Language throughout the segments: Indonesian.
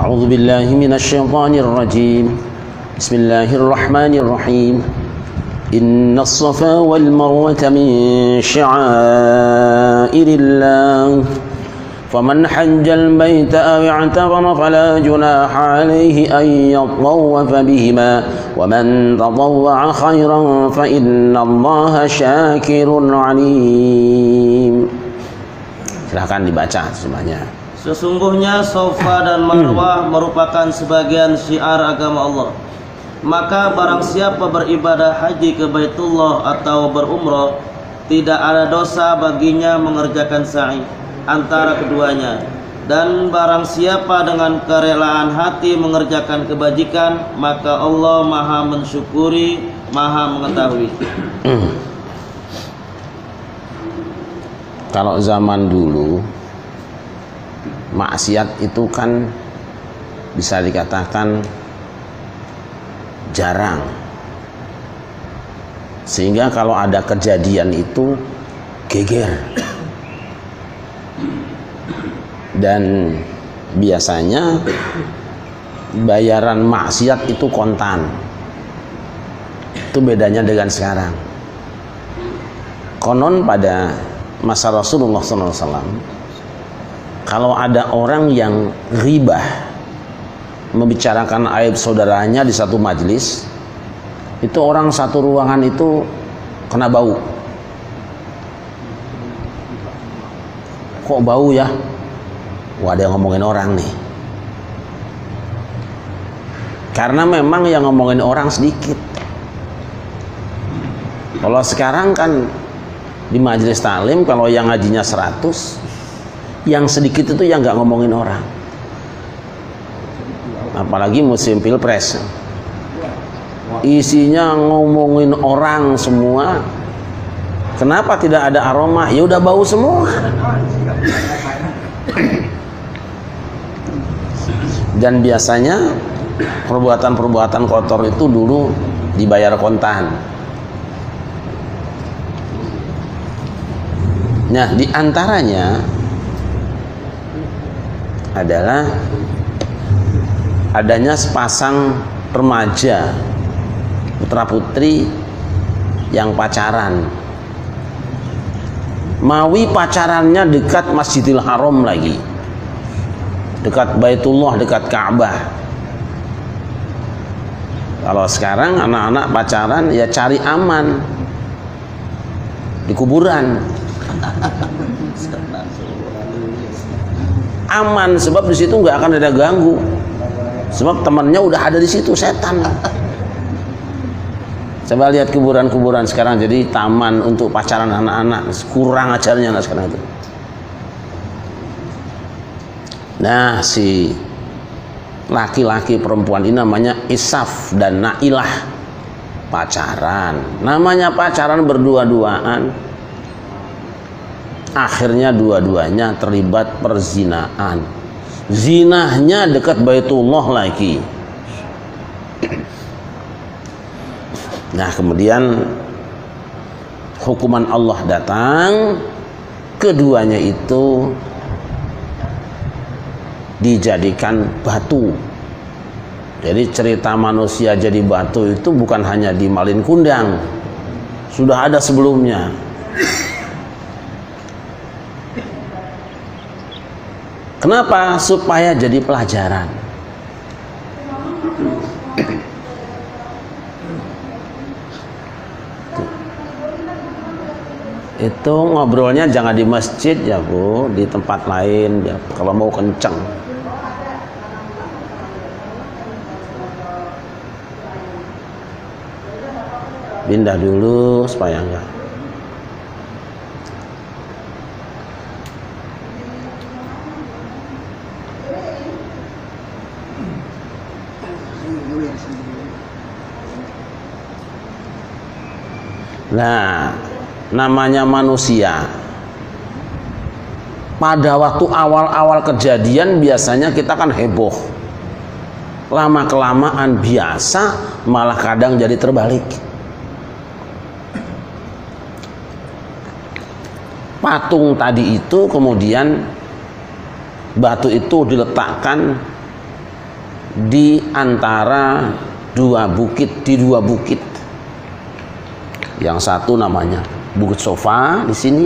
أعوذ بالله من الشيطان الرجيم بسم الله الرحمن الرحيم إن الصفا والمروة من شعائر الله فمن حج البيت أو اعتمر فلا جناح عليه أن يطوف بهما ومن تطوع خيرا فإن الله شاكر عليم. Silahkan dibaca semuanya. Sesungguhnya Safa dan Marwah merupakan sebagian syiar agama Allah. Maka barang siapa beribadah haji ke Baitullah atau berumrah, tidak ada dosa baginya mengerjakan sa'i antara keduanya. Dan barang siapa dengan kerelaan hati mengerjakan kebajikan, maka Allah Maha mensyukuri, Maha mengetahui. Kalau zaman dulu maksiat itu kan bisa dikatakan jarang, sehingga kalau ada kejadian itu geger. Dan biasanya bayaran maksiat itu kontan. Itu bedanya dengan sekarang. Konon pada masa Rasulullah SAW, kalau ada orang yang ghibah, membicarakan aib saudaranya di satu majelis, itu orang satu ruangan itu kena bau. Kok bau ya? Wah, ada yang ngomongin orang nih. Karena memang yang ngomongin orang sedikit. Kalau sekarang kan di majelis taklim, kalau yang ngajinya 100, yang sedikit itu yang nggak ngomongin orang. Apalagi musim pilpres, isinya ngomongin orang semua. Kenapa tidak ada aroma? Ya udah bau semua. Dan biasanya perbuatan-perbuatan kotor itu dulu dibayar kontan. Nah, diantaranya adalah adanya sepasang remaja putra putri yang pacaran. Mawi pacarannya dekat Masjidil Haram lagi, dekat Baitullah, dekat Ka'bah. Kalau sekarang anak-anak pacaran ya cari aman di kuburan. Aman sebab di situ nggak akan ada ganggu. Sebab temannya udah ada di situ, setan. Coba lihat kuburan-kuburan sekarang jadi taman untuk pacaran anak-anak. Kurang ajarnya anak sekarang itu. Nah, si laki-laki perempuan ini namanya Isaf dan Nailah, pacaran. Namanya pacaran berdua-duaan. Akhirnya dua-duanya terlibat perzinaan. Zinahnya dekat Baitullah lagi. Nah, kemudian hukuman Allah datang. Keduanya itu dijadikan batu. Jadi cerita manusia jadi batu itu bukan hanya di Malin Kundang, sudah ada sebelumnya. Kenapa? Supaya jadi pelajaran. Itu ngobrolnya jangan di masjid ya Bu, di tempat lain ya, kalau mau kenceng. Pindah dulu supaya enggak. Nah, namanya manusia. Pada waktu awal-awal kejadian biasanya kita kan heboh. Lama-kelamaan biasa, malah kadang jadi terbalik. Patung tadi itu kemudian batu itu diletakkan di antara dua bukit, di dua bukit. Yang satu namanya Bukit Sofa di sini,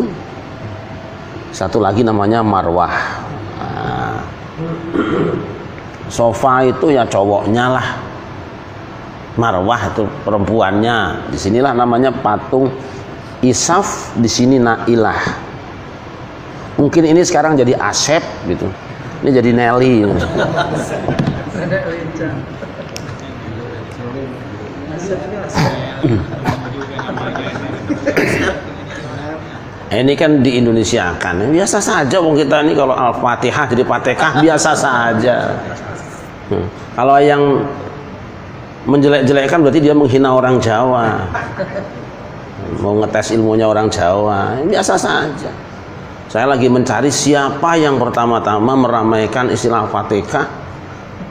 satu lagi namanya Marwah. Nah, Sofa itu ya cowoknya lah, Marwah itu perempuannya. Disinilah namanya patung Isaf, di sini Nailah. Mungkin ini sekarang jadi Asep gitu, ini jadi Nelly. Ini kan di Indonesia kan biasa saja, wong kita ini kalau Al-Fatihah jadi Fatihah biasa saja. Kalau yang menjelek-jelekkan berarti dia menghina orang Jawa, mau ngetes ilmunya orang Jawa, biasa saja. Saya lagi mencari siapa yang pertama-tama meramaikan istilah Fatihah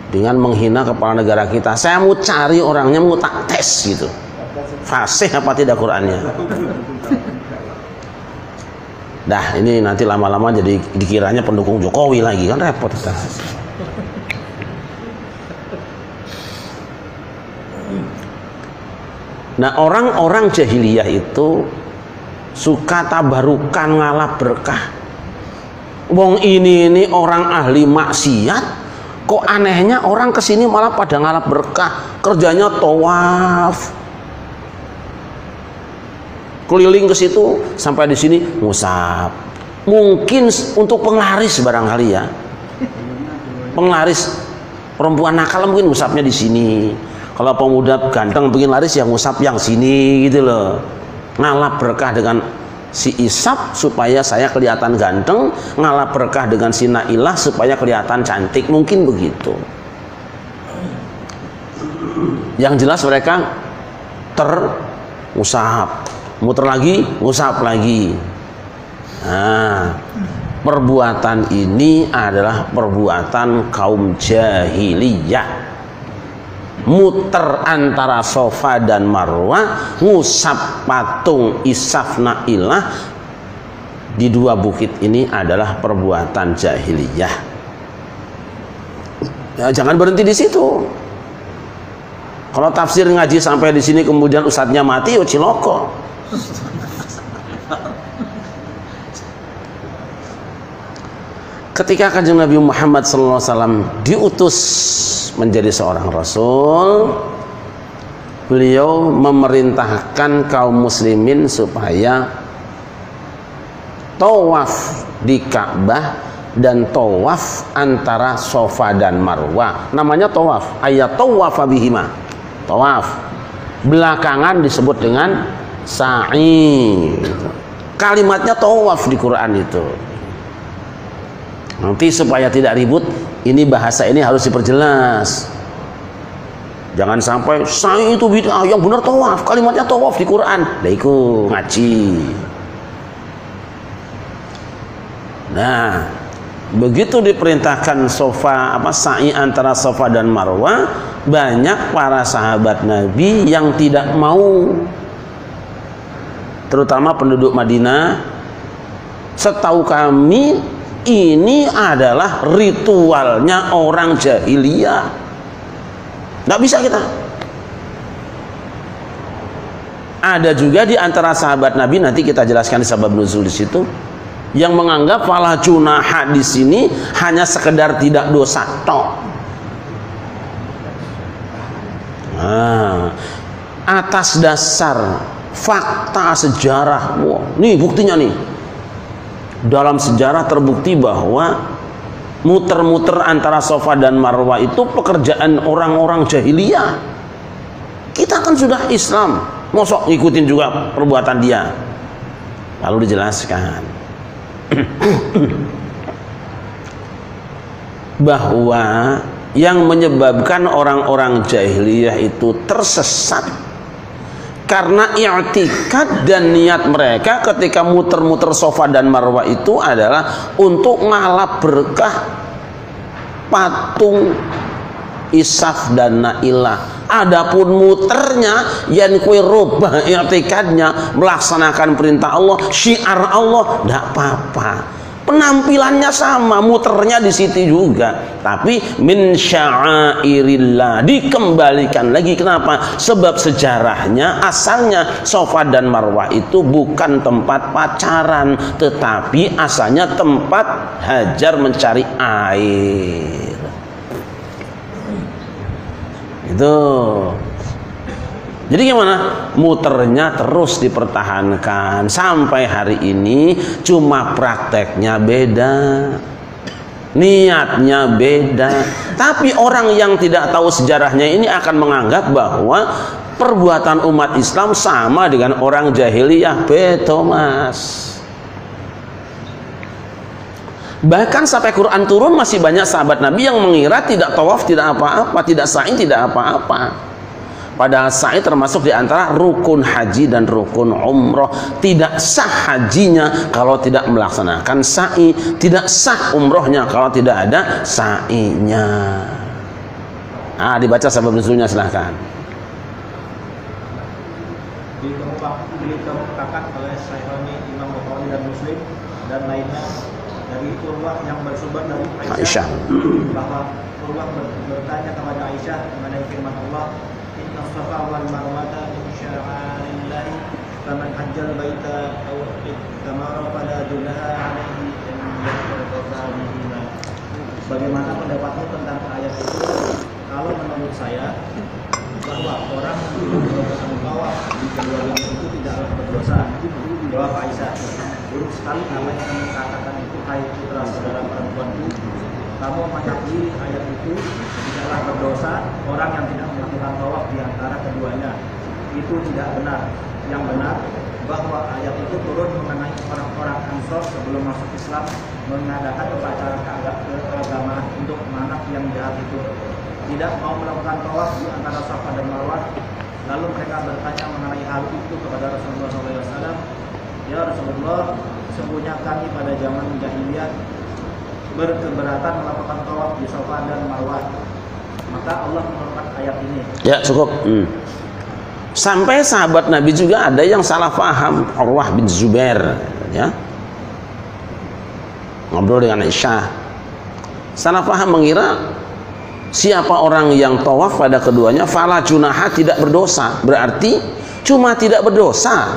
dengan menghina kepala negara kita. Saya mau cari orangnya, mau tak tes gitu, fasih apa tidak Qurannya. Dah ini nanti lama-lama jadi dikiranya pendukung Jokowi lagi, kan repot. Nah, orang-orang jahiliyah itu suka tabarukan, ngalap berkah. Wong ini orang ahli maksiat, kok anehnya orang kesini malah pada ngalap berkah, kerjanya tawaf, keliling ke situ sampai di sini ngusap. Mungkin untuk penglaris barangkali ya, penglaris perempuan nakal mungkin ngusapnya di sini. Kalau pemuda ganteng bikin laris yang ngusap yang sini gitu loh, ngalap berkah dengan si Isap supaya saya kelihatan ganteng, ngalap berkah dengan si Nailah supaya kelihatan cantik, mungkin begitu. Yang jelas mereka terusap, muter lagi, usap lagi. Nah, perbuatan ini adalah perbuatan kaum jahiliyah. Muter antara Sofa dan Marwah, ngusap patung Isaf Nailah di dua bukit ini adalah perbuatan jahiliyah. Ya, jangan berhenti di situ. Kalau tafsir ngaji sampai di sini kemudian ustadznya mati, ya ciloko. Ketika Kanjeng Nabi Muhammad SAW diutus menjadi seorang rasul, beliau memerintahkan kaum muslimin supaya tawaf di Ka'bah dan tawaf antara Sofa dan Marwah. Namanya tawaf, ayat tawafa bihima, tawaf. Belakangan disebut dengan sa'i. Kalimatnya tawaf di Quran itu. Nanti supaya tidak ribut, ini bahasa ini harus diperjelas. Jangan sampai sa'i itu bid'ah, yang benar tawaf, kalimatnya tawaf di Quran. Lah iku ngaji. Nah, begitu diperintahkan sa'i antara Sofa dan Marwah, banyak para sahabat Nabi yang tidak mau, terutama penduduk Madinah. Setahu kami ini adalah ritualnya orang jahiliyah, nggak bisa kita. Ada juga di antara sahabat Nabi, nanti kita jelaskan di sabab nuzul di situ, yang menganggap fala junaha di sini hanya sekedar tidak dosa tok. Nah, atas dasar fakta sejarah, wow, nih buktinya nih. Dalam sejarah terbukti bahwa muter-muter antara Sofa dan Marwah itu pekerjaan orang-orang jahiliyah. Kita kan sudah Islam, mosok ngikutin juga perbuatan dia. Lalu dijelaskan bahwa yang menyebabkan orang-orang jahiliyah itu tersesat karena i'tikad dan niat mereka ketika muter-muter Sofa dan Marwah itu adalah untuk ngalap berkah patung Isaf dan Nailah. Adapun muternya yang kue rubah i'tikadnya, melaksanakan perintah Allah, syiar Allah, tidak apa-apa. penampilannya sama, muternya di situ juga, tapi min sya'airillah, dikembalikan lagi. Kenapa? Sebab sejarahnya asalnya Safa dan Marwah itu bukan tempat pacaran, tetapi asalnya tempat Hajar mencari air. Itu. Jadi gimana? Muternya terus dipertahankan sampai hari ini, cuma prakteknya beda, niatnya beda. Tapi orang yang tidak tahu sejarahnya ini akan menganggap bahwa perbuatan umat Islam sama dengan orang jahiliyah. Beto mas. Bahkan sampai Quran turun masih banyak sahabat Nabi yang mengira tidak tawaf tidak apa-apa, tidak sa'i tidak apa-apa. Padahal sa'i termasuk di antara rukun haji dan rukun umroh. Tidak sah hajinya kalau tidak melaksanakan sa'i, tidak sah umrohnya kalau tidak ada sa'inya. Dibaca sebab nuzulnya, silahkan. Dikemukakan oleh Syaikhaini Imam Bukhari dan Muslim dan lainnya dari Urwah yang bersumber dari Aisyah bahwa Urwah bertanya kepada Aisyah mengenai firman Allah, Inna Safa wal Marwata min sya'airillah faman hajjal baita aw itamara fala junaha alaihi an yatawaffa bihima. Bagaimana pendapatmu tentang ayat itu? Kalau menurut saya bahwa orang yang melakukan tawaf di keduanya itu tidaklah berdosa. Jawab Aisyah, buruk sekali apa yang kamu katakan itu, hai putra saudara perempuanku. Kamu meyakini ayat itu tidaklah berdosa orang yang tidak melakukan tawaf di antara keduanya. Itu tidak benar. Yang benar bahwa ayat itu turun mengenai orang-orang Ansor sebelum masuk Islam mengadakan upacara keagamaan untuk anak yang jahat itu. Tidak mau melakukan tawaf di antara Safa dan Marwah. Lalu mereka bertanya mengenai hal itu kepada Rasulullah SAW. Ya Rasulullah, sesungguhnya kami pada zaman jahiliyah berkeberatan melakukan tawaf di Safa dan Marwah. Maka Allah menurunkan ayat ini. Ya cukup. Sampai sahabat Nabi juga ada yang salah paham. Urwah bin Zubair, ya, ngobrol dengan Aisyah, salah paham mengira siapa orang yang tawaf pada keduanya fala junaha, tidak berdosa. Berarti cuma tidak berdosa.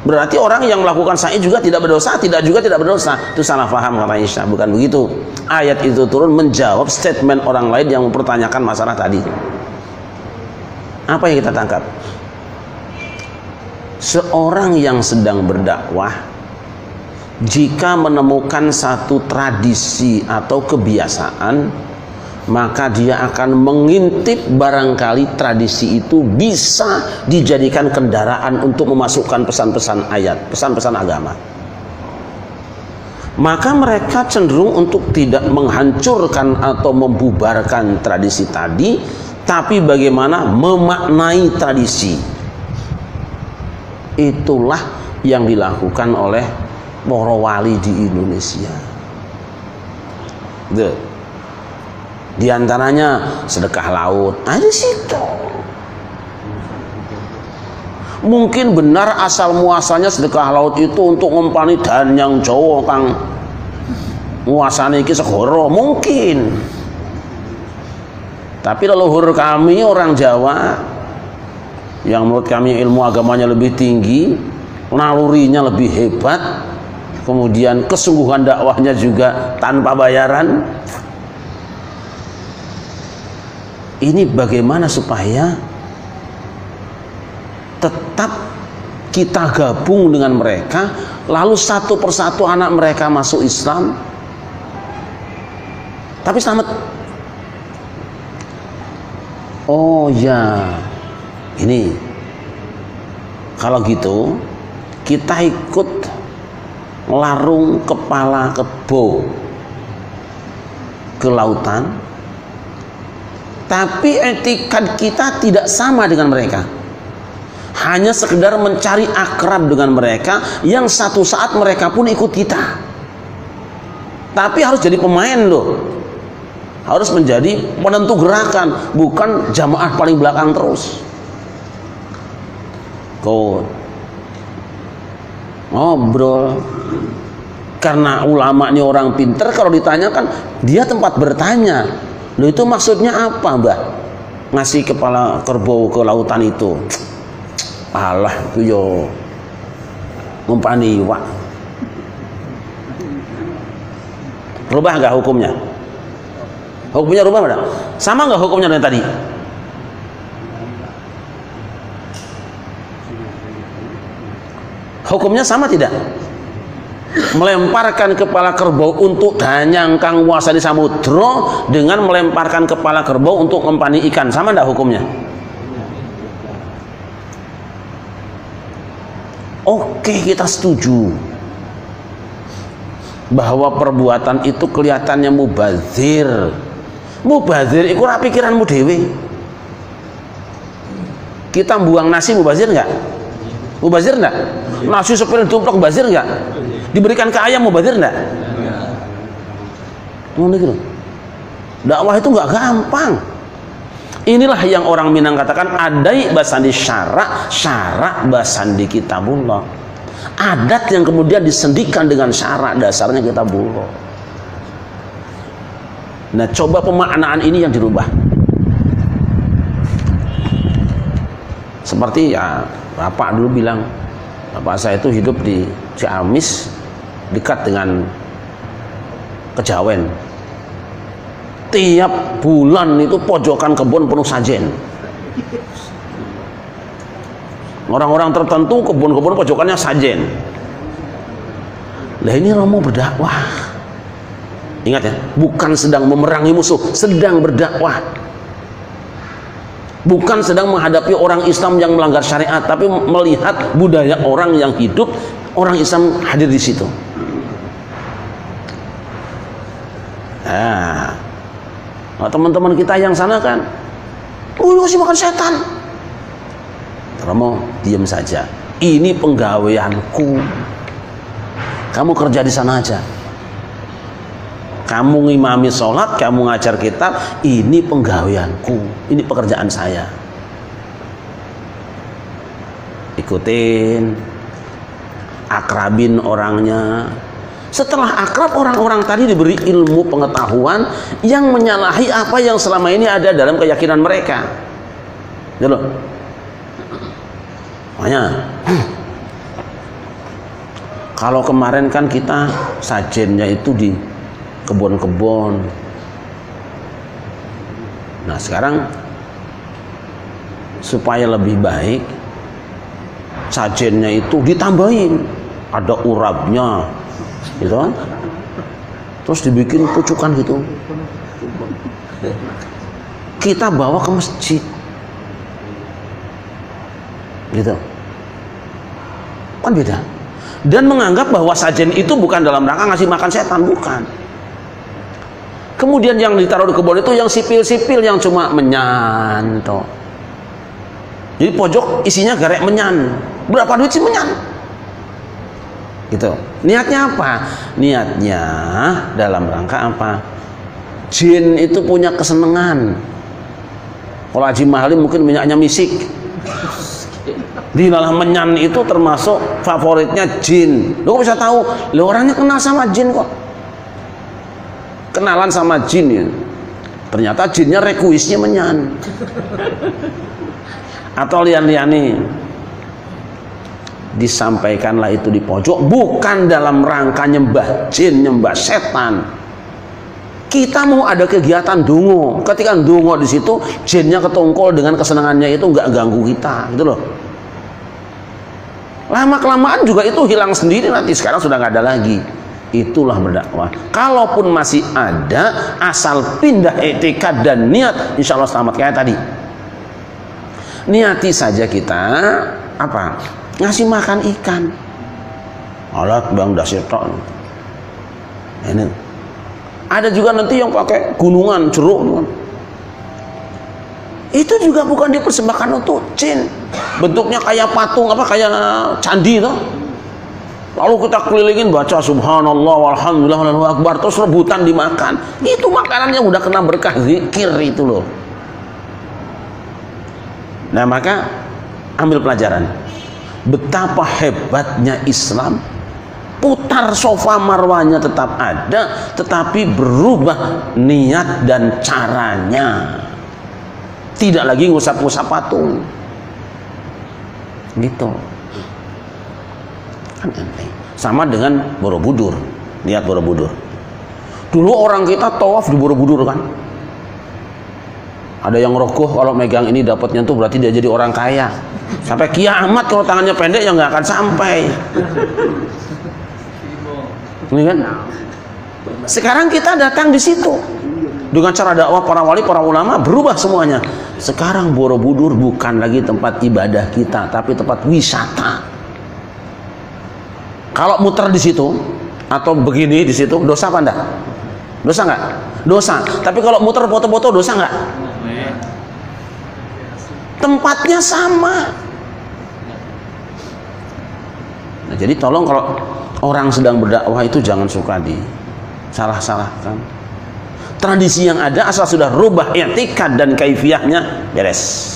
Berarti orang yang melakukan sa'i juga tidak berdosa, tidak juga tidak berdosa. Itu salah paham kata Aisyah. Bukan begitu. Ayat itu turun menjawab statement orang lain yang mempertanyakan masalah tadi. Apa yang kita tangkap? Seorang yang sedang berdakwah, jika menemukan satu tradisi atau kebiasaan, maka dia akan mengintip barangkali tradisi itu bisa dijadikan kendaraan untuk memasukkan pesan-pesan ayat, pesan-pesan agama. Maka mereka cenderung untuk tidak menghancurkan atau membubarkan tradisi tadi, tapi bagaimana memaknai tradisi. Itulah yang dilakukan oleh para wali di Indonesia. Di antaranya sedekah laut. Ada situ. Mungkin benar asal muasalnya sedekah laut itu untuk ngempani dan yang Jawa kang muasane iki segoro, mungkin. Tapi leluhur kami orang Jawa yang menurut kami ilmu agamanya lebih tinggi, nalurinya lebih hebat, kemudian kesungguhan dakwahnya juga tanpa bayaran. Ini bagaimana supaya tetap kita gabung dengan mereka, lalu satu persatu anak mereka masuk Islam, tapi selamat. Oh ya, ini kalau gitu kita ikut larung kepala kebo ke lautan, tapi etikat kita tidak sama dengan mereka. Hanya sekedar mencari akrab dengan mereka, yang satu saat mereka pun ikut kita. Tapi harus jadi pemain loh. Harus menjadi penentu gerakan, bukan jamaah paling belakang terus. Ngobrol. karena ulama ini orang pinter, kalau ditanyakan dia tempat bertanya. Loh itu maksudnya apa, Mbah? Ngasih kepala kerbau ke lautan itu. Alah itu yo ngumpani iwak. Rubah nggak hukumnya? Hukumnya rubah nggak? Sama nggak hukumnya dengan tadi? Hukumnya sama tidak? Melemparkan kepala kerbau untuk danyang kang wasa di samudra dengan melemparkan kepala kerbau untuk ngempani ikan, sama tidak hukumnya? Oke, kita setuju bahwa perbuatan itu kelihatannya mubazir. Mubazir itu ora pikiranmu dewe. Kita buang nasi mubazir enggak? Mubazir enggak? Nasi sepiring tumplek mubazir enggak? Diberikan ke ayam mubazir enggak? Dakwah itu enggak gampang. Inilah yang orang Minang katakan adai basandi syarak basandi kitabullah. Adat yang kemudian disendikan dengan syarak, dasarnya kitabullah. Nah, coba pemaknaan ini yang dirubah. Seperti ya Bapak dulu bilang, Bapak saya itu hidup di Ciamis, dekat dengan Kejawen. Tiap bulan itu pojokan kebun penuh sajen. Orang-orang tertentu kebun-kebun pojokannya sajen. Lah ini Romo berdakwah. Ingat ya, bukan sedang memerangi musuh, sedang berdakwah. Bukan sedang menghadapi orang Islam yang melanggar syariat, tapi melihat budaya orang yang hidup, orang Islam hadir di situ. Nah, teman-teman kita yang sana kan, masih makan setan. Romo, diam saja. Ini penggaweanku. Kamu kerja di sana aja. Kamu ngimami sholat, kamu ngajar kitab, ini penggaweanku, ini pekerjaan saya. Ikutin, akrabin orangnya. Setelah akrab, orang-orang tadi diberi ilmu pengetahuan yang menyalahi apa yang selama ini ada dalam keyakinan mereka. Gitu loh. Makanya, kalau kemarin kan kita sajennya itu di kebun-kebun. Nah sekarang supaya lebih baik, sajennya itu ditambahin, ada urapnya, gitu kan? Terus dibikin pucukan gitu. Kita bawa ke masjid, gitu. Kan beda. Dan menganggap bahwa sajen itu bukan dalam rangka ngasih makan setan, bukan. Kemudian yang ditaruh di kebun itu yang sipil-sipil, yang cuma menyan toh. Jadi pojok isinya garek menyan. Berapa duit sih menyan? Gitu. Niatnya apa? Niatnya dalam rangka apa? Jin itu punya kesenangan. Kalau Haji Mahali mungkin minyaknya misik. Di dalam menyan itu termasuk favoritnya jin. Lo bisa tahu? Lo orangnya kenal sama jin kok. Kenalan sama jin ya. Ternyata jinnya rekuisnya menyan. Atau lian-liani. Disampaikanlah itu di pojok, bukan dalam rangka nyembah jin, nyembah setan. Kita mau ada kegiatan dungo. Ketika dungo di situ, jinnya ketongkol dengan kesenangannya itu nggak ganggu kita, gitu loh. Lama-kelamaan juga itu hilang sendiri nanti. Sekarang sudah nggak ada lagi. Itulah berdakwah. Kalaupun masih ada, asal pindah etika dan niat, insya Allah selamat. Kayak tadi, niati saja kita apa? Ngasih makan ikan. Alat bang dasir tok. Ini ada juga nanti yang pakai gunungan jeruk. Itu juga bukan dipersembahkan untuk jin. Bentuknya kayak patung, apa kayak candi itu. Lalu kita kelilingin baca subhanallah walhamdulillah wallahu akbar, terus rebutan dimakan. Itu makanan yang udah kena berkah zikir itu loh. Nah maka ambil pelajaran betapa hebatnya Islam putar Safa Marwahnya tetap ada, tetapi berubah niat dan caranya. Tidak lagi ngusap-ngusap patung. Gitu. Kan aneh. Sama dengan Borobudur, niat Borobudur. Dulu orang kita tawaf di Borobudur kan. Ada yang rogoh kalau megang ini dapatnya tuh berarti dia jadi orang kaya. Sampai kiamat kalau tangannya pendek ya nggak akan sampai. Ini kan? Sekarang kita datang di situ dengan cara dakwah para wali, para ulama, berubah semuanya. Sekarang Borobudur bukan lagi tempat ibadah kita, tapi tempat wisata. Kalau muter di situ atau begini di situ, dosa apa enggak? Dosa nggak? Dosa. Tapi kalau muter foto-foto, dosa nggak? Tempatnya sama. Nah, jadi tolong kalau orang sedang berdakwah itu jangan suka di salah-salahkan. Tradisi yang ada asal sudah rubah i'tikad dan kaifiyahnya, beres.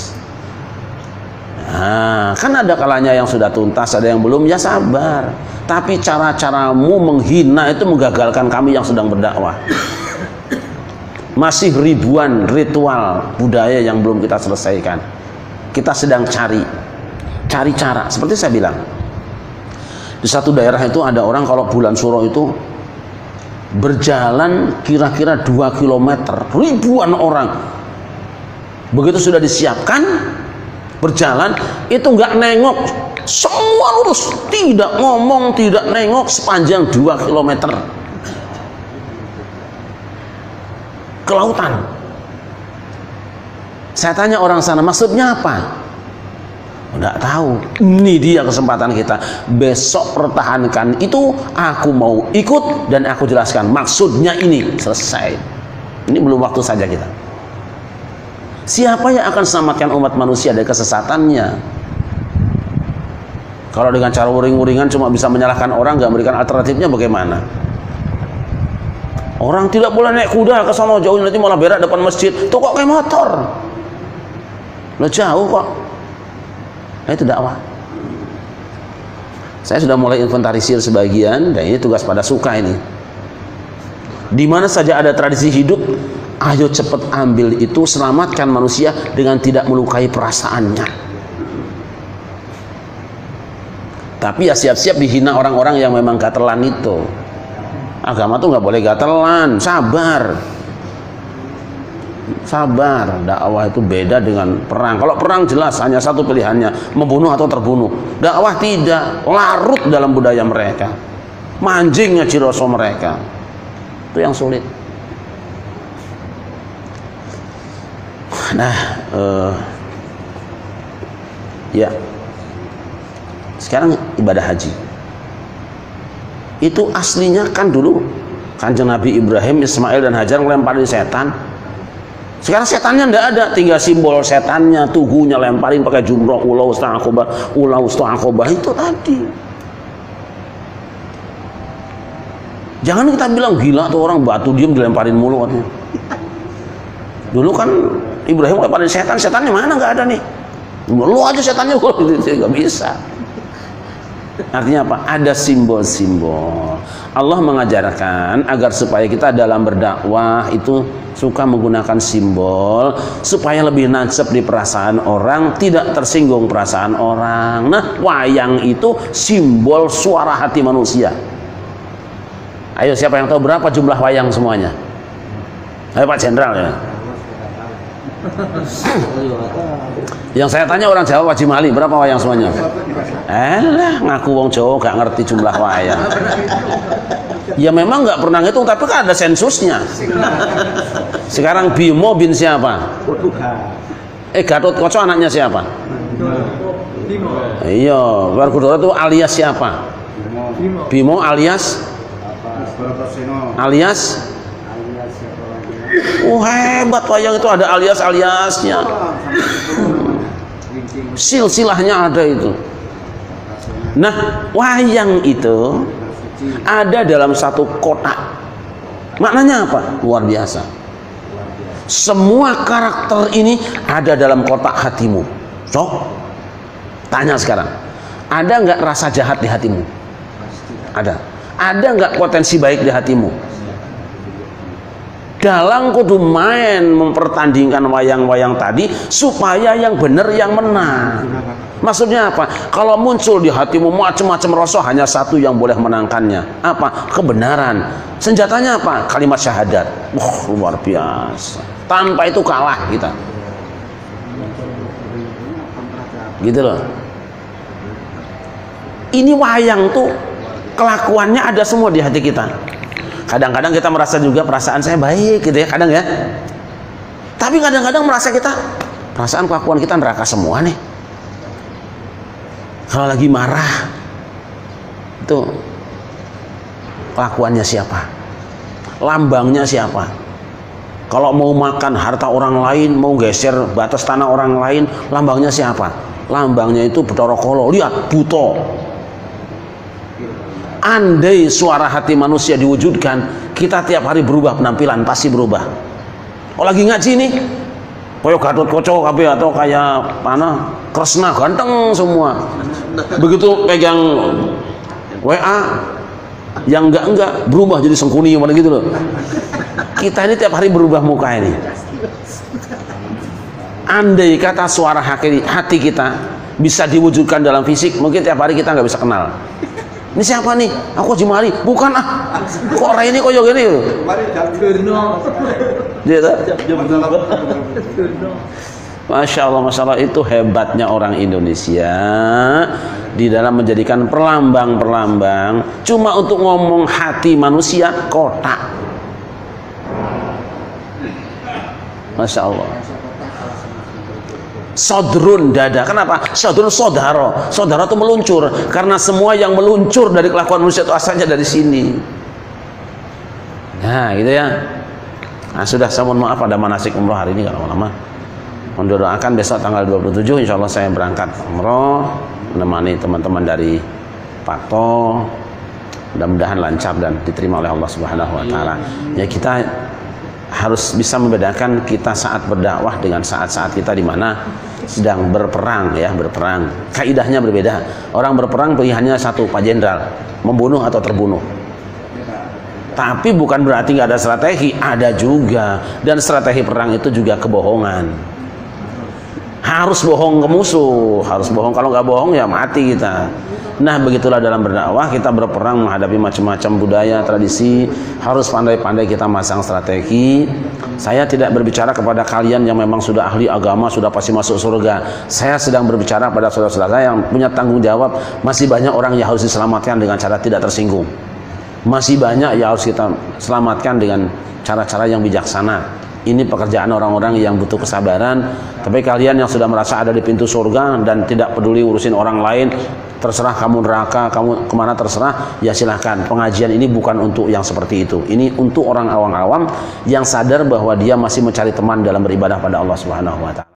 Nah, kan ada kalanya yang sudah tuntas, ada yang belum, ya sabar. Tapi cara-caramu menghina itu menggagalkan kami yang sedang berdakwah. Masih ribuan ritual budaya yang belum kita selesaikan. Kita sedang cari cara. Seperti saya bilang, di satu daerah itu ada orang kalau bulan Suro itu berjalan kira-kira 2 km, ribuan orang. Begitu sudah disiapkan berjalan, itu nggak nengok, semua lurus, tidak ngomong, tidak nengok sepanjang 2 km ke lautan. Saya tanya orang sana, maksudnya apa? Nggak tahu. Ini dia kesempatan kita. Besok pertahankan itu, aku mau ikut dan aku jelaskan maksudnya ini, selesai. Ini belum waktu saja kita. Siapa yang akan selamatkan umat manusia dari kesesatannya? Kalau dengan cara uring-uringan cuma bisa menyalahkan orang, nggak memberikan alternatifnya, bagaimana? Orang tidak boleh naik kuda ke sana jauh, nanti malah berak depan masjid. Tuh kok kayak motor? Lo jauh kok. Nah, itu dakwah. Saya sudah mulai inventarisir sebagian, dan ini tugas pada suka ini. Di mana saja ada tradisi hidup, ayo cepat ambil itu, selamatkan manusia dengan tidak melukai perasaannya. Tapi ya siap-siap dihina orang-orang yang memang gatelan itu. Agama tuh nggak boleh gatelan, sabar. Sabar, dakwah itu beda dengan perang. Kalau perang jelas hanya satu pilihannya, membunuh atau terbunuh. Dakwah tidak, larut dalam budaya mereka, manjingnya ciroso mereka. Itu yang sulit. Nah, ya. Sekarang ibadah haji. Itu aslinya kan dulu Kanjeng Nabi Ibrahim, Ismail dan Hajar ngelemparin setan. Sekarang setannya enggak ada, tinggal simbol setannya, tuguhnya lemparin pakai jumroh, ulah usta'aqobah itu tadi. Jangan kita bilang gila tuh orang, batu diem dilemparin mulu katanya. Dulu kan Ibrahim lemparin setan, setannya mana nggak ada nih. Lu aja setannya, nggak bisa. Artinya apa? Ada simbol-simbol. Allah mengajarkan agar supaya kita dalam berdakwah itu suka menggunakan simbol supaya lebih nancep di perasaan orang, tidak tersinggung perasaan orang. Nah, wayang itu simbol suara hati manusia. Ayo, siapa yang tahu berapa jumlah wayang semuanya? Ayo Pak Jenderal ya. Yang saya tanya orang Jawa, Wajib Mali, berapa wayang semuanya? Ngaku wong Jawa gak ngerti jumlah wayang. Ya memang gak pernah ngitung, tapi kan ada sensusnya. Sekarang Bimo bin siapa? Gatot Kaca anaknya siapa? Iya, Werkudara itu alias siapa? Bimo alias hebat wayang itu, ada alias-aliasnya. Silsilahnya ada itu. Nah, wayang itu ada dalam satu kotak. Maknanya apa? Luar biasa. Semua karakter ini ada dalam kotak hatimu. So, tanya sekarang, ada nggak rasa jahat di hatimu? Ada. Ada nggak potensi baik di hatimu? Dalang kudu main mempertandingkan wayang-wayang tadi supaya yang benar yang menang. Maksudnya apa? Kalau muncul di hatimu macam-macam rasa, hanya satu yang boleh menangkannya. Apa? Kebenaran. Senjatanya apa? Kalimat syahadat. Luar biasa. Tanpa itu kalah kita. Gitu loh. Ini wayang tuh kelakuannya ada semua di hati kita. Kadang-kadang kita merasa juga perasaan saya baik gitu ya, kadang ya. Tapi kadang-kadang merasa kita, perasaan kelakuan kita neraka semua nih. Kalau lagi marah, itu kelakuannya siapa? Lambangnya siapa? Kalau mau makan harta orang lain, mau geser batas tanah orang lain, lambangnya siapa? Lambangnya itu Bathara Kala. Lihat, buto. Andai suara hati manusia diwujudkan, kita tiap hari berubah penampilan, pasti berubah. Oh lagi ngaji nih, kayak Gatot Kaca kabeh atau kayak mana Kresna ganteng semua. Begitu pegang WA yang enggak berubah jadi Sengkuni mana gitu loh. Kita ini tiap hari berubah muka ini. Andai kata suara hati kita bisa diwujudkan dalam fisik, mungkin tiap hari kita nggak bisa kenal. Ini siapa nih? Aku Haji Mari. Bukan ah. Kok orang ini kok gini? Masya Allah, itu hebatnya orang Indonesia di dalam menjadikan perlambang-perlambang cuma untuk ngomong hati manusia kotak. Masya Allah. Sodrun, dada. Kenapa? Sodrun, saudara. Saudara itu meluncur, karena semua yang meluncur dari kelakuan manusia itu asalnya dari sini. Nah gitu ya. Nah sudah, saya mohon maaf ada manasik umroh hari ini, gak lama-lama. Mendoakan besok tanggal 27 insya Allah saya berangkat umroh menemani teman-teman dari Pakto. Mudah-mudahan lancar dan diterima oleh Allah Subhanahu Wa Taala. Ya, kita harus bisa membedakan kita saat berdakwah dengan saat-saat kita di mana sedang berperang, ya, berperang. Kaidahnya berbeda. Orang berperang pilihannya satu, Pak Jenderal, membunuh atau terbunuh. Tapi bukan berarti nggak ada strategi, ada juga. Dan strategi perang itu juga kebohongan. Harus bohong ke musuh, harus bohong. Kalau nggak bohong ya mati kita. Nah begitulah dalam berdakwah, kita berperang menghadapi macam-macam budaya, tradisi. Harus pandai-pandai kita masang strategi. Saya tidak berbicara kepada kalian yang memang sudah ahli agama, sudah pasti masuk surga. Saya sedang berbicara pada saudara-saudara saya yang punya tanggung jawab. Masih banyak orang yang harus diselamatkan dengan cara tidak tersinggung. Masih banyak yang harus kita selamatkan dengan cara-cara yang bijaksana. Ini pekerjaan orang-orang yang butuh kesabaran. Tapi kalian yang sudah merasa ada di pintu surga dan tidak peduli urusin orang lain, terserah kamu neraka, kamu kemana terserah, ya silahkan. Pengajian ini bukan untuk yang seperti itu. Ini untuk orang awam-awam yang sadar bahwa dia masih mencari teman dalam beribadah pada Allah Subhanahu Wa Taala.